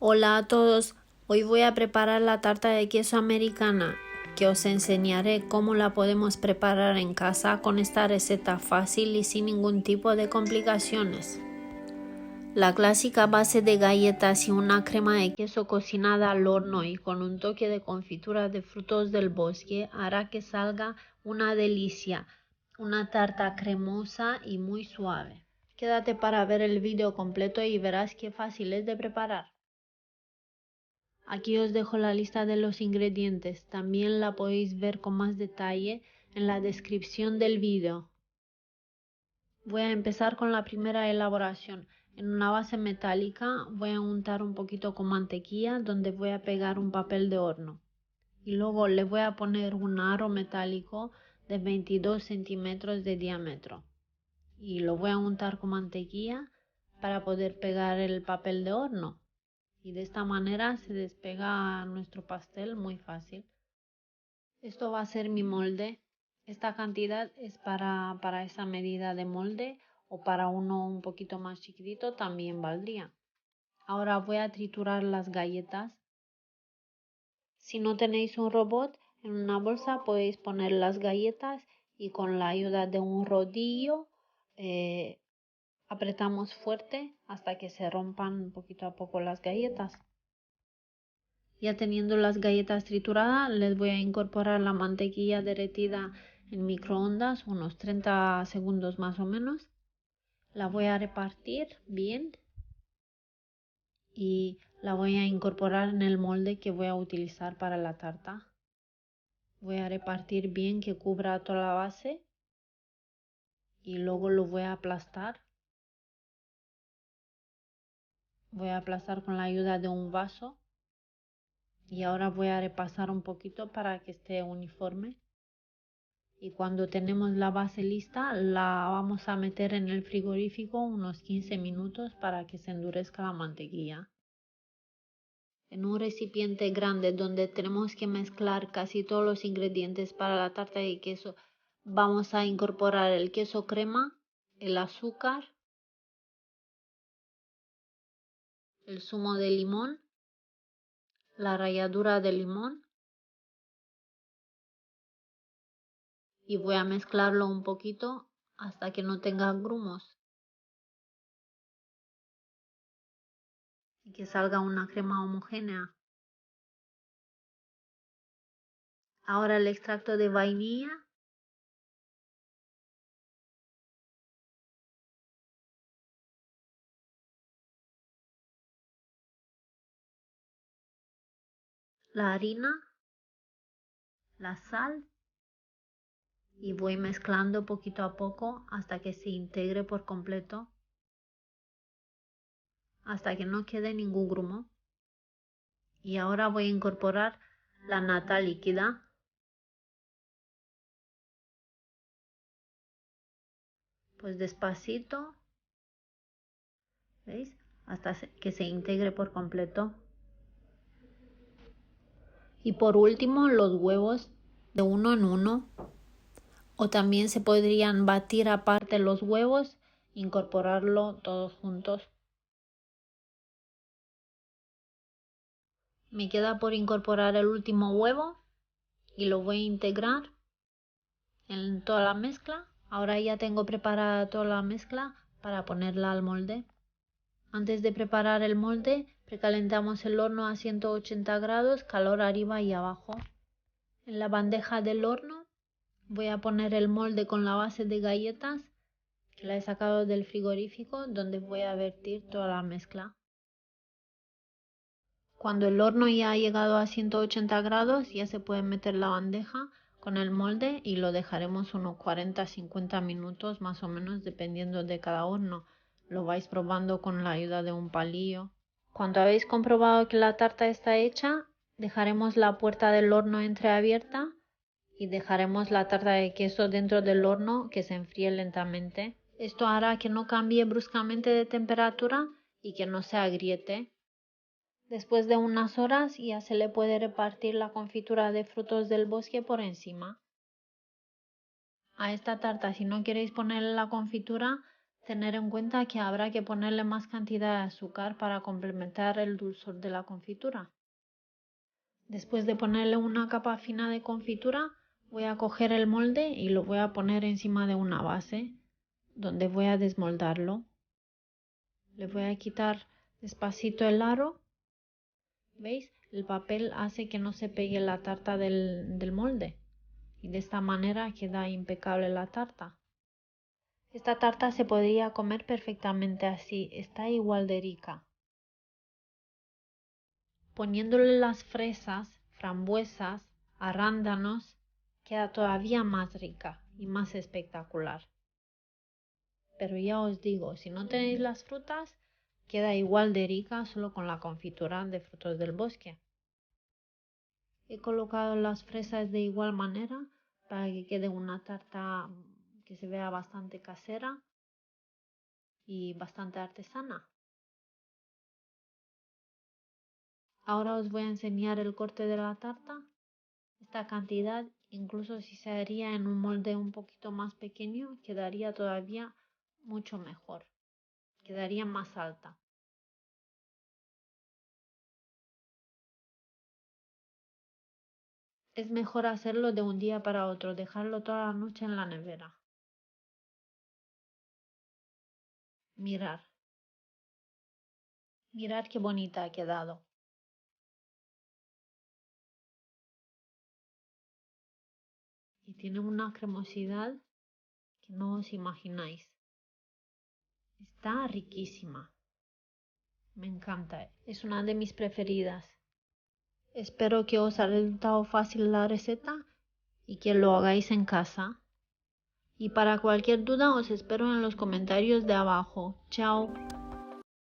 Hola a todos, hoy voy a preparar la tarta de queso americana, que os enseñaré cómo la podemos preparar en casa con esta receta fácil y sin ningún tipo de complicaciones. La clásica base de galletas y una crema de queso cocinada al horno y con un toque de confitura de frutos del bosque hará que salga una delicia, una tarta cremosa y muy suave. Quédate para ver el vídeo completo y verás qué fácil es de preparar. Aquí os dejo la lista de los ingredientes, también la podéis ver con más detalle en la descripción del vídeo. Voy a empezar con la primera elaboración. En una base metálica voy a untar un poquito con mantequilla donde voy a pegar un papel de horno. Y luego le voy a poner un aro metálico de 22 centímetros de diámetro. Y lo voy a untar con mantequilla para poder pegar el papel de horno. Y de esta manera se despega nuestro pastel muy fácil. Esto va a ser mi molde. Esta cantidad es para esa medida de molde, o para uno un poquito más chiquitito también valdría. Ahora voy a triturar las galletas. Si no tenéis un robot, en una bolsa podéis poner las galletas y con la ayuda de un rodillo apretamos fuerte hasta que se rompan poquito a poco las galletas. Ya teniendo las galletas trituradas, les voy a incorporar la mantequilla derretida en microondas, unos 30 segundos más o menos. La voy a repartir bien y la voy a incorporar en el molde que voy a utilizar para la tarta. Voy a repartir bien que cubra toda la base y luego lo voy a aplastar. Voy a aplastar con la ayuda de un vaso y ahora voy a repasar un poquito para que esté uniforme. Y cuando tenemos la base lista, la vamos a meter en el frigorífico unos 15 minutos para que se endurezca la mantequilla. En un recipiente grande donde tenemos que mezclar casi todos los ingredientes para la tarta de queso, vamos a incorporar el queso crema, el azúcar, el zumo de limón, la ralladura de limón y voy a mezclarlo un poquito hasta que no tenga grumos y que salga una crema homogénea. Ahora el extracto de vainilla, la harina, la sal y voy mezclando poquito a poco hasta que se integre por completo, hasta que no quede ningún grumo. Y ahora voy a incorporar la nata líquida. Pues despacito, ¿veis? Hasta que se integre por completo. Y por último, los huevos de uno en uno. O también se podrían batir aparte los huevos, incorporarlo todos juntos. Me queda por incorporar el último huevo y lo voy a integrar en toda la mezcla. Ahora ya tengo preparada toda la mezcla para ponerla al molde. Antes de preparar el molde, precalentamos el horno a 180 grados, calor arriba y abajo. En la bandeja del horno voy a poner el molde con la base de galletas que la he sacado del frigorífico, donde voy a vertir toda la mezcla. Cuando el horno ya ha llegado a 180 grados, ya se puede meter la bandeja con el molde y lo dejaremos unos 40-50 minutos más o menos, dependiendo de cada horno. Lo vais probando con la ayuda de un palillo. Cuando habéis comprobado que la tarta está hecha, dejaremos la puerta del horno entreabierta y dejaremos la tarta de queso dentro del horno que se enfríe lentamente. Esto hará que no cambie bruscamente de temperatura y que no se agriete. Después de unas horas ya se le puede repartir la confitura de frutos del bosque por encima. A esta tarta, si no queréis ponerle la confitura, Tener en cuenta que habrá que ponerle más cantidad de azúcar para complementar el dulzor de la confitura. Después de ponerle una capa fina de confitura, voy a coger el molde y lo voy a poner encima de una base, donde voy a desmoldarlo. Le voy a quitar despacito el aro. ¿Veis? El papel hace que no se pegue la tarta del molde. Y de esta manera queda impecable la tarta. Esta tarta se podría comer perfectamente así, está igual de rica. Poniéndole las fresas, frambuesas, arándanos, queda todavía más rica y más espectacular. Pero ya os digo, si no tenéis las frutas, queda igual de rica solo con la confitura de frutos del bosque. He colocado las fresas de igual manera para que quede una tarta que se vea bastante casera y bastante artesana. Ahora os voy a enseñar el corte de la tarta. Esta cantidad, incluso si se haría en un molde un poquito más pequeño, quedaría todavía mucho mejor. Quedaría más alta. Es mejor hacerlo de un día para otro, dejarlo toda la noche en la nevera. Mirad qué bonita ha quedado. Y tiene una cremosidad que no os imagináis. Está riquísima. Me encanta. Es una de mis preferidas. Espero que os haya resultado fácil la receta y que lo hagáis en casa. Y para cualquier duda os espero en los comentarios de abajo. Chao.